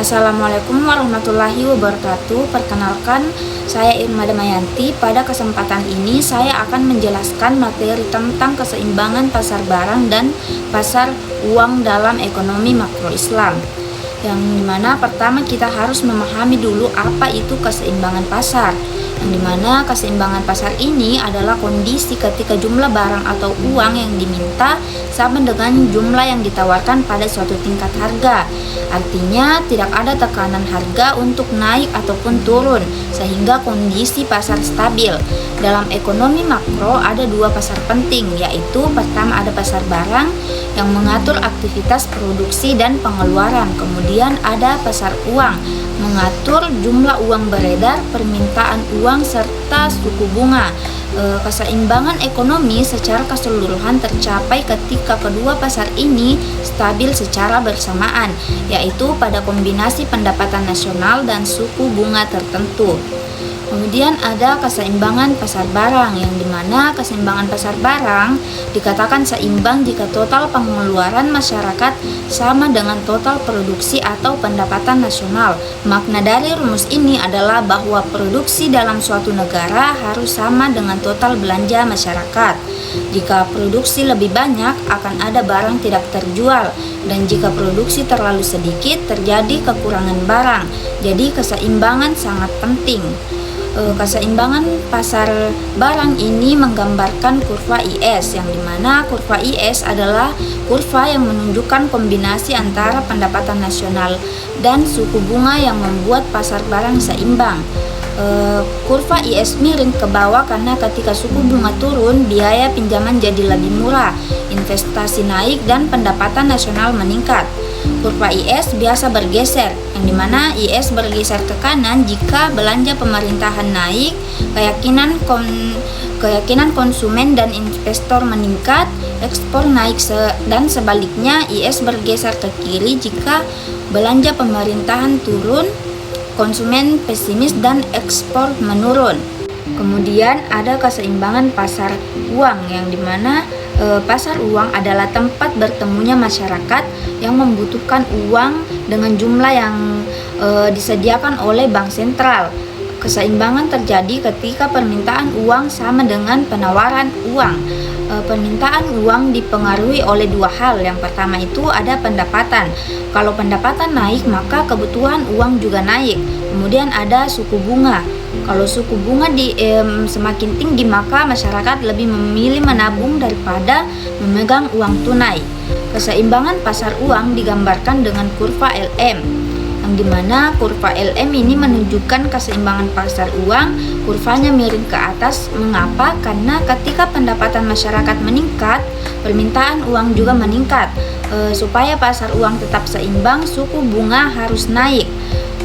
Assalamualaikum warahmatullahi wabarakatuh. Perkenalkan, saya Irma Damayanti. Pada kesempatan ini saya akan menjelaskan materi tentang keseimbangan pasar barang dan pasar uang dalam ekonomi makro Islam. Yang dimana pertama kita harus memahami dulu apa itu keseimbangan pasar. Yang dimana keseimbangan pasar ini adalah kondisi ketika jumlah barang atau uang yang diminta sama dengan jumlah yang ditawarkan pada suatu tingkat harga. Artinya tidak ada tekanan harga untuk naik ataupun turun, sehingga kondisi pasar stabil. Dalam ekonomi makro ada dua pasar penting, yaitu pertama ada pasar barang yang mengatur aktivitas produksi dan pengeluaran. Kemudian ada pasar uang, mengatur jumlah uang beredar, permintaan uang, serta suku bunga. Keseimbangan ekonomi secara keseluruhan tercapai ketika kedua pasar ini stabil secara bersamaan, yaitu pada kombinasi pendapatan nasional dan suku bunga tertentu. Kemudian ada keseimbangan pasar barang, yang dimana keseimbangan pasar barang dikatakan seimbang jika total pengeluaran masyarakat sama dengan total produksi atau pendapatan nasional. Makna dari rumus ini adalah bahwa produksi dalam suatu negara harus sama dengan total belanja masyarakat. Jika produksi lebih banyak, akan ada barang tidak terjual, dan jika produksi terlalu sedikit, terjadi kekurangan barang. Jadi keseimbangan sangat penting. Keseimbangan pasar barang ini menggambarkan kurva IS, yang dimana kurva IS adalah kurva yang menunjukkan kombinasi antara pendapatan nasional dan suku bunga yang membuat pasar barang seimbang. Kurva IS miring ke bawah karena ketika suku bunga turun, biaya pinjaman jadi lebih murah, investasi naik, dan pendapatan nasional meningkat. Kurva IS biasa bergeser, yang dimana IS bergeser ke kanan jika belanja pemerintahan naik, keyakinan konsumen dan investor meningkat, ekspor naik, dan sebaliknya IS bergeser ke kiri jika belanja pemerintahan turun, konsumen pesimis, dan ekspor menurun. Kemudian ada keseimbangan pasar uang, yang dimana pasar uang adalah tempat bertemunya masyarakat yang membutuhkan uang dengan jumlah yang disediakan oleh bank sentral. Keseimbangan terjadi ketika permintaan uang sama dengan penawaran uang. Permintaan uang dipengaruhi oleh dua hal. Yang pertama itu ada pendapatan. Kalau pendapatan naik, maka kebutuhan uang juga naik. Kemudian ada suku bunga. Kalau suku bunga semakin tinggi, maka masyarakat lebih memilih menabung daripada memegang uang tunai. Keseimbangan pasar uang digambarkan dengan kurva LM, yang dimana kurva LM ini menunjukkan keseimbangan pasar uang. Kurvanya miring ke atas. Mengapa? Karena ketika pendapatan masyarakat meningkat, permintaan uang juga meningkat. Supaya pasar uang tetap seimbang, suku bunga harus naik.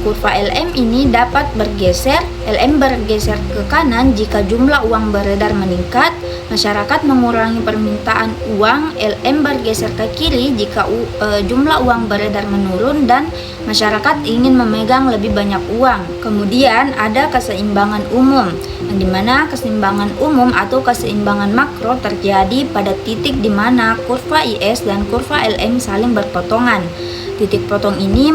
Kurva LM ini dapat bergeser. LM bergeser ke kanan jika jumlah uang beredar meningkat, masyarakat mengurangi permintaan uang. LM bergeser ke kiri jika jumlah uang beredar menurun dan masyarakat ingin memegang lebih banyak uang. Kemudian ada keseimbangan umum, yang dimana keseimbangan umum atau keseimbangan makro terjadi pada titik di mana kurva IS dan kurva LM saling berpotongan. Titik potong ini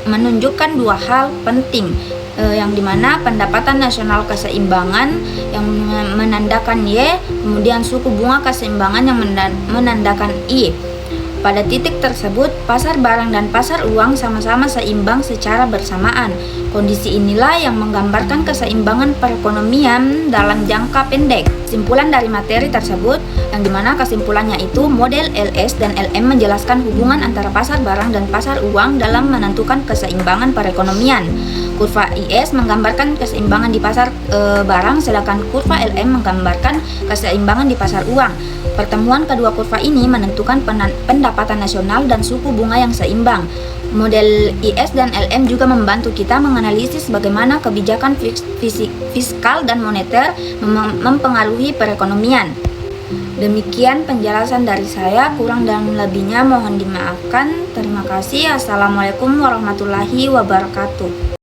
menunjukkan dua hal penting, yang dimana pendapatan nasional keseimbangan yang menandakan Y, kemudian suku bunga keseimbangan yang menandakan I. Pada titik tersebut, pasar barang dan pasar uang sama-sama seimbang secara bersamaan. Kondisi inilah yang menggambarkan keseimbangan perekonomian dalam jangka pendek. Kesimpulan dari materi tersebut, yang dimana kesimpulannya itu model LS dan LM menjelaskan hubungan antara pasar barang dan pasar uang dalam menentukan keseimbangan perekonomian. Kurva IS menggambarkan keseimbangan di pasar barang, sedangkan kurva LM menggambarkan keseimbangan di pasar uang. Pertemuan kedua kurva ini menentukan pendapatan nasional dan suku bunga yang seimbang. Model IS dan LM juga membantu kita menganalisis bagaimana kebijakan fiskal dan moneter mempengaruhi perekonomian. Demikian penjelasan dari saya, kurang dan lebihnya mohon dimaafkan. Terima kasih. Assalamualaikum warahmatullahi wabarakatuh.